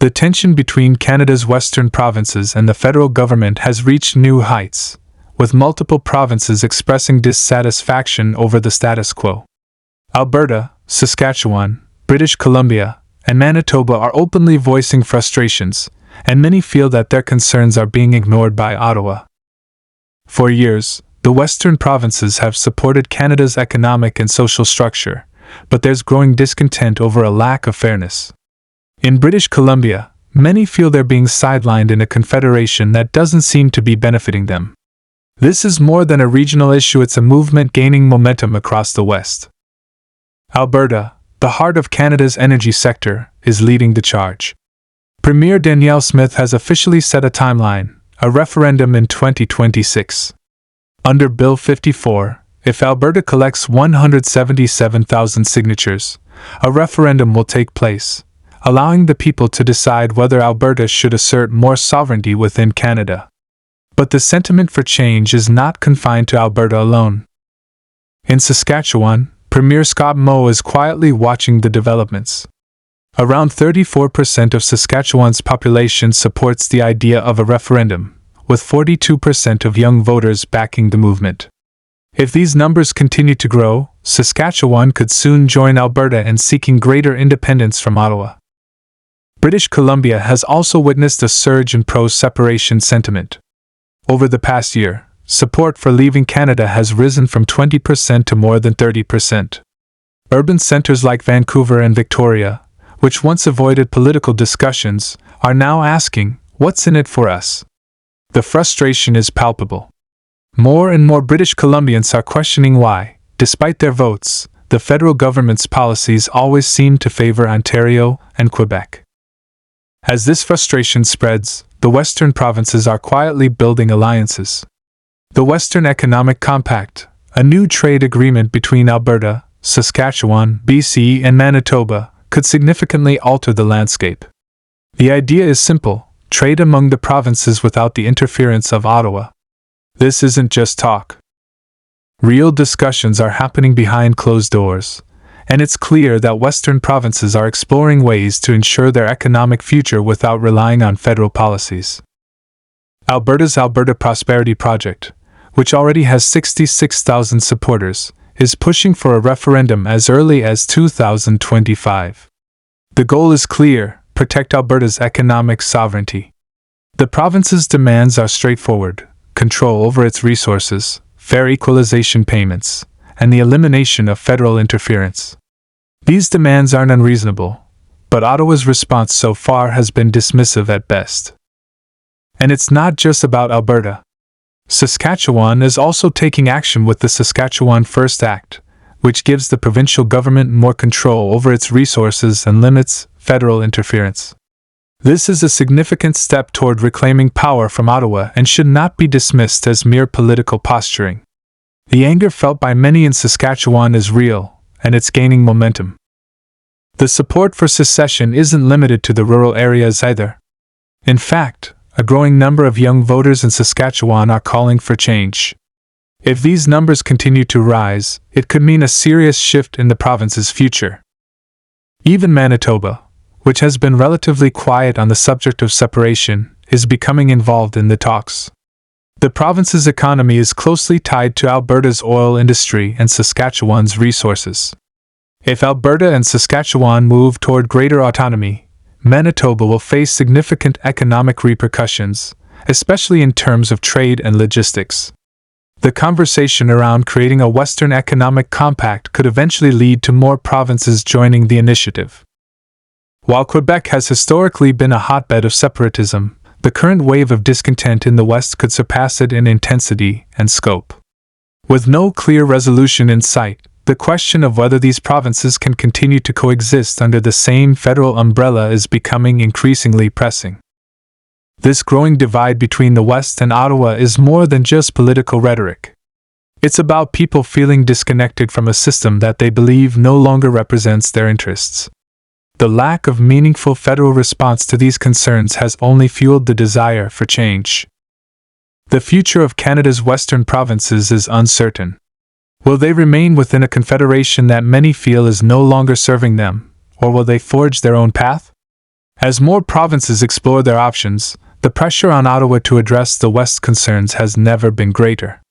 The tension between Canada's western provinces and the federal government has reached new heights, with multiple provinces expressing dissatisfaction over the status quo. Alberta, Saskatchewan, British Columbia, and Manitoba are openly voicing frustrations, and many feel that their concerns are being ignored by Ottawa. For years, the western provinces have supported Canada's economic and social structure, but there's growing discontent over a lack of fairness. In British Columbia, many feel they're being sidelined in a confederation that doesn't seem to be benefiting them. This is more than a regional issue, it's a movement gaining momentum across the West. Alberta, the heart of Canada's energy sector, is leading the charge. Premier Danielle Smith has officially set a timeline, a referendum in 2026. Under Bill 54, if Alberta collects 177,000 signatures, a referendum will take place, allowing the people to decide whether Alberta should assert more sovereignty within Canada. But the sentiment for change is not confined to Alberta alone. In Saskatchewan, Premier Scott Moe is quietly watching the developments. Around 34% of Saskatchewan's population supports the idea of a referendum, with 42% of young voters backing the movement. If these numbers continue to grow, Saskatchewan could soon join Alberta in seeking greater independence from Ottawa. British Columbia has also witnessed a surge in pro-separation sentiment. Over the past year, support for leaving Canada has risen from 20% to more than 30%. Urban centers like Vancouver and Victoria, which once avoided political discussions, are now asking, "What's in it for us?" The frustration is palpable. More and more British Columbians are questioning why, despite their votes, the federal government's policies always seem to favor Ontario and Quebec. As this frustration spreads, the western provinces are quietly building alliances. The Western Economic Compact, a new trade agreement between Alberta, Saskatchewan, BC, and Manitoba, could significantly alter the landscape. The idea is simple: trade among the provinces without the interference of Ottawa. This isn't just talk. Real discussions are happening behind closed doors, and it's clear that Western provinces are exploring ways to ensure their economic future without relying on federal policies. Alberta's Alberta Prosperity Project, which already has 66,000 supporters, is pushing for a referendum as early as 2025. The goal is clear: protect Alberta's economic sovereignty. The province's demands are straightforward: control over its resources, fair equalization payments, and the elimination of federal interference. These demands aren't unreasonable, but Ottawa's response so far has been dismissive at best. And it's not just about Alberta. Saskatchewan is also taking action with the Saskatchewan First Act, which gives the provincial government more control over its resources and limits federal interference. This is a significant step toward reclaiming power from Ottawa and should not be dismissed as mere political posturing. The anger felt by many in Saskatchewan is real, and it's gaining momentum. The support for secession isn't limited to the rural areas either. In fact, a growing number of young voters in Saskatchewan are calling for change. If these numbers continue to rise, it could mean a serious shift in the province's future. Even Manitoba, which has been relatively quiet on the subject of separation, is becoming involved in the talks. The province's economy is closely tied to Alberta's oil industry and Saskatchewan's resources. If Alberta and Saskatchewan move toward greater autonomy, Manitoba will face significant economic repercussions, especially in terms of trade and logistics. The conversation around creating a Western Economic Compact could eventually lead to more provinces joining the initiative. While Quebec has historically been a hotbed of separatism, the current wave of discontent in the West could surpass it in intensity and scope. With no clear resolution in sight, the question of whether these provinces can continue to coexist under the same federal umbrella is becoming increasingly pressing. This growing divide between the West and Ottawa is more than just political rhetoric. It's about people feeling disconnected from a system that they believe no longer represents their interests. The lack of meaningful federal response to these concerns has only fueled the desire for change. The future of Canada's western provinces is uncertain. Will they remain within a confederation that many feel is no longer serving them, or will they forge their own path? As more provinces explore their options, the pressure on Ottawa to address the West's concerns has never been greater.